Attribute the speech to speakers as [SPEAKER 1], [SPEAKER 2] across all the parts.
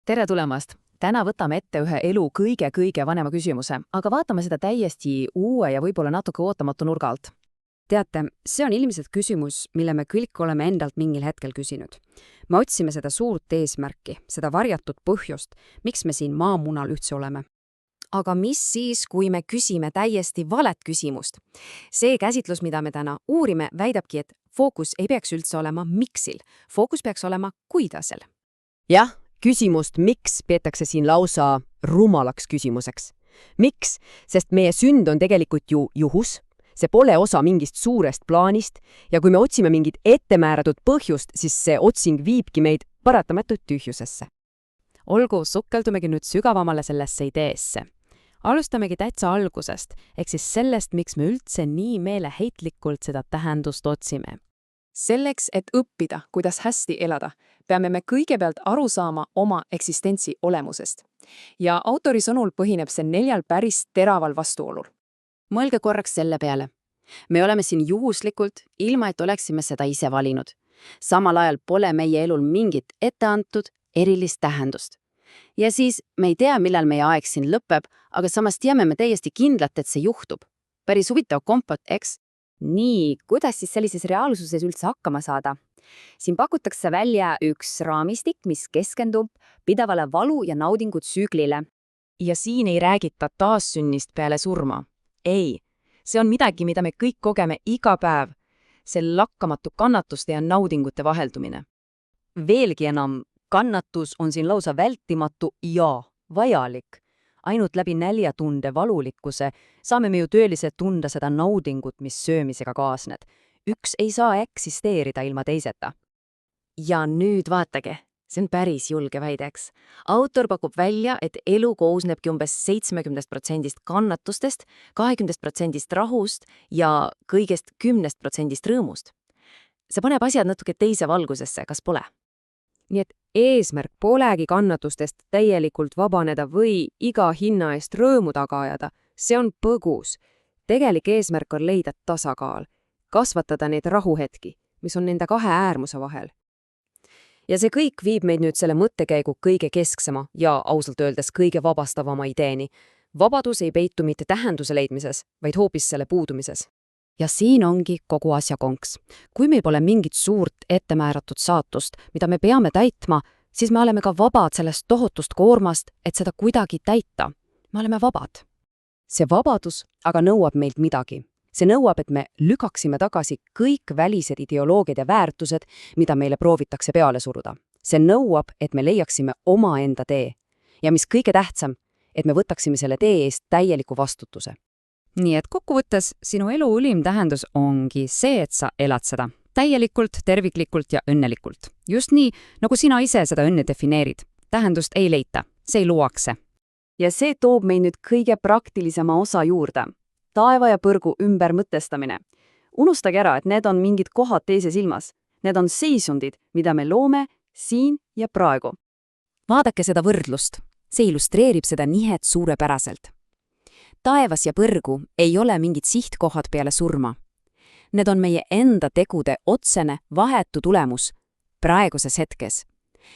[SPEAKER 1] Tere tulemast! Täna võtame ette ühe elu kõige vanema küsimuse, aga vaatame seda täiesti uue ja võib-olla natuke ootamatu nurga alt.
[SPEAKER 2] Teate, see on ilmselt küsimus, mille me kõik oleme endalt mingil hetkel küsinud. Me otsime seda suurt eesmärki, seda varjatud põhjust, miks me siin maamunal üldse oleme.
[SPEAKER 3] Aga mis siis, kui me küsime täiesti valet küsimust? See käsitlus, mida me täna uurime, väidabki, et fookus ei peaks üldse olema miksil. Fookus peaks olema kuidasel.
[SPEAKER 4] Jah, küsimust miks peetakse siin lausa rumalaks küsimuseks. Miks? Sest meie sünd on tegelikult ju juhus, see pole osa mingist suurest plaanist ja kui me otsime mingit ettemääratud põhjust, siis see otsing viibki meid paratamatult tühjusesse.
[SPEAKER 1] Olgu, sukeldumegi nüüd sügavamale sellesse ideesse. Alustamegi täitsa algusest, ehk siis sellest, miks me üldse nii meeleheitlikult seda tähendust otsime.
[SPEAKER 5] Selleks, et õppida, kuidas hästi elada, peame me kõigepealt aru saama oma eksistentsi olemusest. Ja autori sõnul põhineb see 4 päris teraval vastuolul.
[SPEAKER 2] Mõelge korraks selle peale. Me oleme siin juhuslikult, ilma et oleksime seda ise valinud. Samal ajal pole meie elul mingit etteantud erilist tähendust. Ja siis me ei tea, millal meie aeg siin lõpeb, aga samas teame me täiesti kindlalt, et see juhtub. Päris huvitav kompot, eks?
[SPEAKER 3] Nii, kuidas siis sellises reaalsuses üldse hakkama saada? Siin pakutakse välja üks raamistik, mis keskendub pidevale valu ja naudingu tsüklile.
[SPEAKER 1] Ja siin ei räägita taassünnist peale surma. Ei, see on midagi, mida me kõik kogeme iga päev. See lakkamatu kannatuste ja naudingute vaheldumine.
[SPEAKER 6] Veelgi enam, kannatus on siin lausa vältimatu ja vajalik. Ainult läbi näljatunde valulikkuse saame me ju tõeliselt tunda seda naudingut, mis söömisega kaasneb. Üks ei saa eksisteerida ilma teiseta.
[SPEAKER 3] Ja nüüd vaatage, see on päris julge väideks. Autor pakub välja, et elu koosnebki umbes 70% kannatustest, 20% rahust ja kõigest 10% rõõmust. See paneb asjad natuke teise valgusesse, kas pole?
[SPEAKER 2] Nii et eesmärk polegi kannatustest täielikult vabaneda või iga hinna eest rõõmu taga ajada. See on põgus. Tegelik eesmärk on leida tasakaal, kasvatada neid rahuhetki, mis on nende kahe äärmuse vahel. Ja see kõik viib meid nüüd selle mõttekäigu kõige kesksema ja ausalt öeldes kõige vabastavama ideeni. Vabadus ei peitu mitte tähenduse leidmises, vaid hoopis selle puudumises.
[SPEAKER 3] Ja siin ongi kogu asja konks. Kui meil pole mingit suurt ettemääratud saatust, mida me peame täitma, siis me oleme ka vabad sellest tohutust koormast, et seda kuidagi täita. Me oleme vabad.
[SPEAKER 2] See vabadus aga nõuab meilt midagi. See nõuab, et me lükaksime tagasi kõik välised ideoloogiad ja väärtused, mida meile proovitakse peale suruda. See nõuab, et me leiaksime omaenda tee. Ja mis kõige tähtsam, et me võtaksime selle tee eest täieliku vastutuse.
[SPEAKER 1] Nii et kokkuvõttes sinu elu ülim tähendus ongi see, et sa elad seda täielikult, terviklikult ja õnnelikult. Just nii, nagu sina ise seda õnne defineerid. Tähendust ei leita, see ei luuakse.
[SPEAKER 6] Ja see toob meid nüüd kõige praktilisema osa juurde. Taeva ja põrgu ümbermõtestamine. Unustage ära, et need on mingid kohad teises ilmas. Need on seisundid, mida me loome siin ja praegu.
[SPEAKER 3] Vaadake seda võrdlust. See illustreerib seda nihet suurepäraselt. Taevas ja põrgu ei ole mingid sihtkohad peale surma. Need on meie enda tegude otsene, vahetu tulemus praeguses hetkes.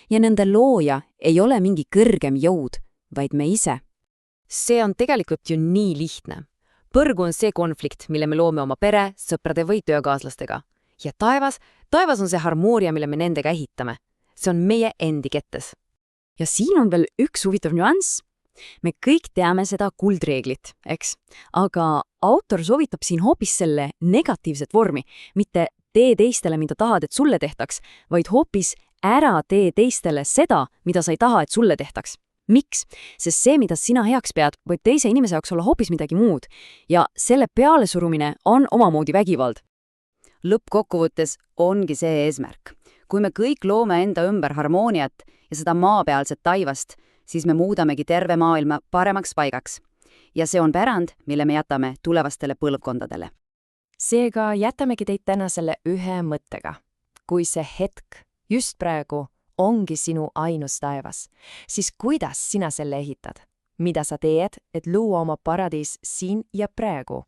[SPEAKER 3] Ja nende looja ei ole mingi kõrgem jõud, vaid me ise.
[SPEAKER 1] See on tegelikult ju nii lihtne. Põrgu on see konflikt, mille me loome oma pere, sõprade või töökaaslastega. Ja taevas on see harmoonia, mille me nendega ehitame. See on meie endi kettes.
[SPEAKER 3] Ja siin on veel üks huvitav nüanss. Me kõik teame seda kuldreeglit, eks? Aga autor soovitab siin hoopis selle negatiivset vormi, mitte tee teistele, mida tahad, et sulle tehtaks, vaid hoopis ära tee teistele seda, mida sa ei taha, et sulle tehtaks. Miks? Sest see, mida sina heaks pead, võib teise inimese jaoks olla hoopis midagi muud ja selle pealesurumine on omamoodi vägivald.
[SPEAKER 6] Lõppkokkuvõttes ongi see eesmärk. Kui me kõik loome enda ümber harmooniat ja seda maapealset taivast, siis me muudamegi terve maailma paremaks paigaks. Ja see on pärand, mille me jätame tulevastele põlvkondadele.
[SPEAKER 1] Seega jätamegi teid täna selle ühe mõttega. Kui see hetk, just praegu, ongi sinu ainus taevas, siis kuidas sina selle ehitad? Mida sa teed, et luua oma paradiis siin ja praegu?